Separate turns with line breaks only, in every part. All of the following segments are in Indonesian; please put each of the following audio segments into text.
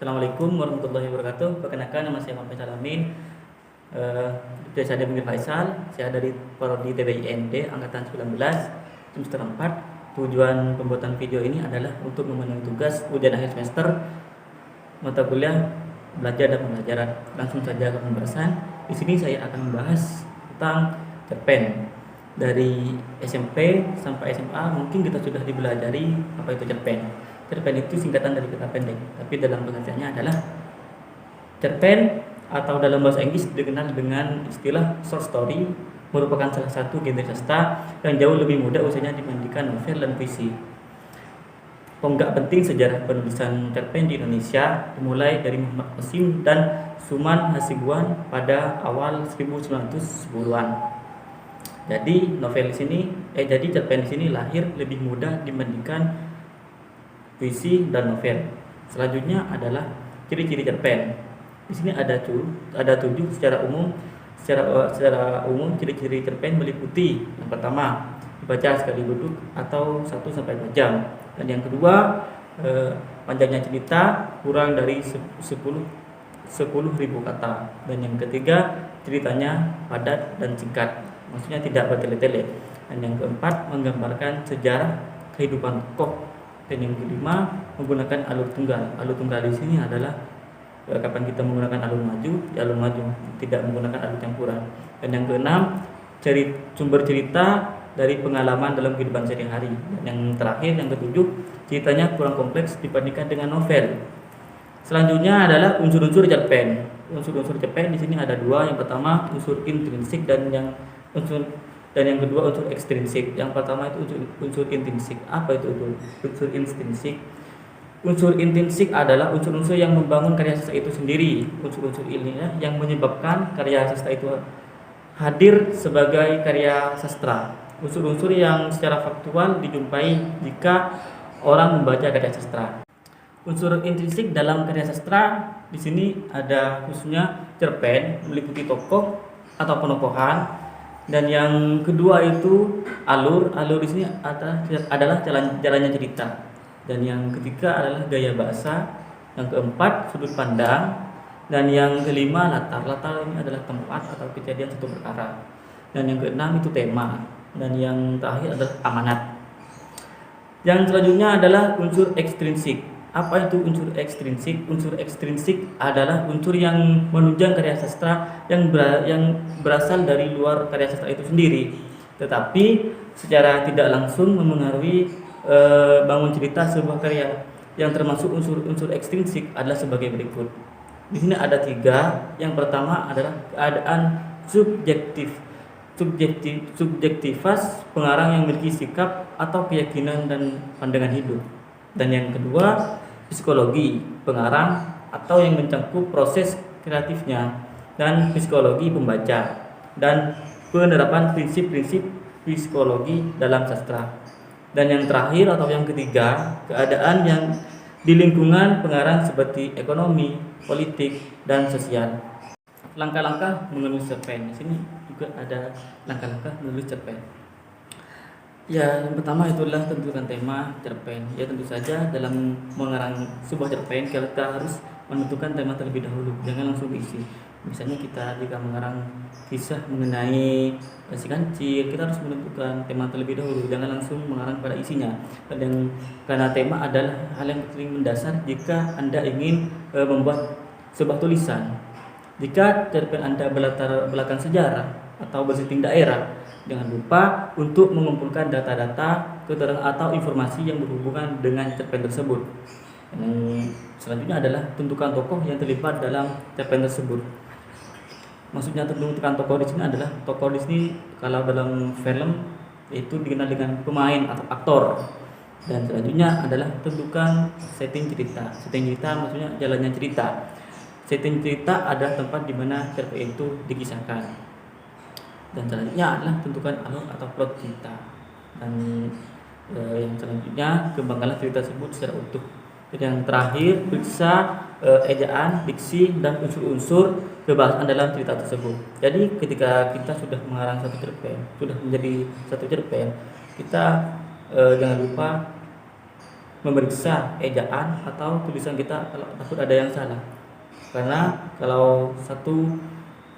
Assalamualaikum warahmatullahi wabarakatuh. Perkenalkan, nama saya Muhammad Salamin. Biasa dipanggil Faisal. Saya dari Prodi TBIND angkatan 19 semester 4. Tujuan pembuatan video ini adalah untuk memenuhi tugas ujian akhir semester mata kuliah belajar dan pembelajaran. Langsung saja ke pembahasan. Di sini saya akan membahas tentang cerpen. Dari SMP sampai SMA mungkin kita sudah dipelajari apa itu cerpen. Cerpen itu singkatan dari kata pendek, tapi dalam pengertiannya adalah cerpen atau dalam bahasa Inggris dikenal dengan istilah short story, merupakan salah satu genre sastra yang jauh lebih muda usianya dibandingkan novel dan puisi. Tonggak penting sejarah penulisan cerpen di Indonesia dimulai dari Muhammad Qasim dan Suman Hasibuan pada awal 1910-an. Jadi jadi cerpen di sini lahir lebih muda dibandingkan puisi dan novel. Selanjutnya adalah ciri-ciri cerpen. Di sini ada 7 secara umum. Secara umum ciri-ciri cerpen meliputi: yang pertama, dibaca sekali duduk atau 1-2 jam. Dan yang kedua, panjangnya cerita kurang dari 10.000 kata. Dan yang ketiga, ceritanya padat dan singkat, maksudnya tidak bertele-tele. Dan yang keempat, menggambarkan sejarah kehidupan tokoh. Dan yang kelima, menggunakan alur tunggal. Alur tunggal di sini adalah kapan kita menggunakan alur maju, tidak menggunakan alur campuran. Dan yang keenam, sumber cerita dari pengalaman dalam kehidupan sehari-hari. Dan yang terakhir, yang ketujuh, ceritanya kurang kompleks dibandingkan dengan novel. Selanjutnya adalah unsur-unsur cerpen. Unsur-unsur cerpen di sini ada 2. Yang pertama, unsur intrinsik dan yang kedua unsur ekstrinsik. Yang pertama itu unsur intrinsik. Apa itu unsur intrinsik? Unsur intrinsik adalah unsur-unsur yang membangun karya sastra itu sendiri. Unsur-unsur ilmiah yang menyebabkan karya sastra itu hadir sebagai karya sastra. Unsur-unsur yang secara faktual dijumpai jika orang membaca karya sastra. Unsur intrinsik dalam karya sastra di sini ada khususnya cerpen meliputi tokoh atau penokohan. Dan yang kedua itu alur di sini adalah jalannya cerita. Dan yang ketiga adalah gaya bahasa. Yang keempat sudut pandang. Dan yang kelima latar ini adalah tempat atau kejadian satu perkara. Dan yang keenam itu tema. Dan yang terakhir adalah amanat. Yang selanjutnya adalah unsur ekstrinsik. Apa itu unsur ekstrinsik? Unsur ekstrinsik adalah unsur yang menunjang karya sastra yang berasal dari luar karya sastra itu sendiri, tetapi secara tidak langsung memengaruhi bangun cerita sebuah karya. Yang termasuk unsur ekstrinsik adalah sebagai berikut. Di sini ada 3. Yang pertama adalah keadaan subjektifas pengarang yang memiliki sikap atau keyakinan dan pandangan hidup. Dan yang kedua, psikologi pengarang atau yang mencakup proses kreatifnya, dan psikologi pembaca dan penerapan prinsip-prinsip psikologi dalam sastra. Dan yang terakhir atau yang ketiga, keadaan yang di lingkungan pengarang seperti ekonomi, politik, dan sosial. Langkah-langkah menulis cerpen. Di sini juga ada langkah-langkah menulis cerpen. Ya, yang pertama itulah tentukan tema cerpen. Ya, tentu saja dalam mengarang sebuah cerpen kita harus menentukan tema terlebih dahulu, jangan langsung diisi. Misalnya kita jika mengarang kisah mengenai si kancil, kita harus menentukan tema terlebih dahulu, jangan langsung mengarang pada isinya. Karena tema adalah hal yang paling mendasar jika Anda ingin membuat sebuah tulisan. Jika cerpen Anda berlatar belakang sejarah atau bersetting daerah, jangan lupa untuk mengumpulkan data-data, keterangan atau informasi yang berhubungan dengan cerpen tersebut. Selanjutnya adalah tentukan tokoh yang terlibat dalam cerpen tersebut. Maksudnya tentukan tokoh di sini adalah tokoh di sini kalau dalam film itu dikenal dengan pemain atau aktor. Dan selanjutnya adalah tentukan setting cerita. Setting cerita maksudnya jalannya cerita. Setting cerita adalah tempat di mana cerpen itu dikisahkan. Dan selanjutnya adalah tentukan alur atau plot cerita. Dan yang selanjutnya kembangkanlah cerita tersebut secara utuh. Dan yang terakhir, periksa ejaan, diksi, dan unsur-unsur kebahasan dalam cerita tersebut. Jadi ketika kita sudah mengarang satu cerpen, sudah menjadi satu cerpen, kita jangan lupa memeriksa ejaan atau tulisan kita kalau takut ada yang salah. Karena kalau satu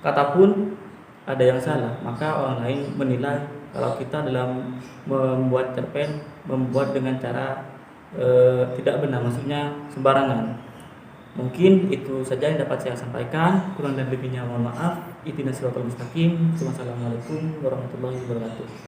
kata pun ada yang salah, maka orang lain menilai kalau kita dalam membuat cerpen membuat dengan cara tidak benar, maksudnya sembarangan. Mungkin itu saja yang dapat saya sampaikan. Kurang dan lebihnya mohon maaf. Ihdinas siratal mustaqim. Wassalamualaikum warahmatullahi wabarakatuh.